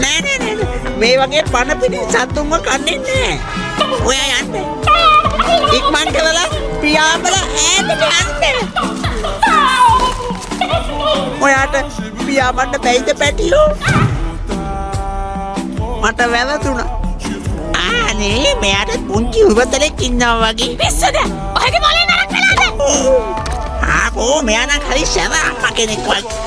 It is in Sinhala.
නෑ නෑ නෑ මේ වගේ පණ පිටි සතුන්ව කන්නේ නෑ. ඔයා යන්න. ඉක්මන් කරලා පියාඹලා ඈතට යන්න. ඔයාට පියාඹන්න බැයිද පැටියෝ? මට වැරදුණා. අනේ මෙයාට පුංචි උරතලෙක් ඉන්නවා වගේ. පිස්සුද? ඔයගේ මොලේ නරක් වෙලාද? ආ කො මෙයා නම් හරි සරා අම්මා කෙනෙක් වගේ.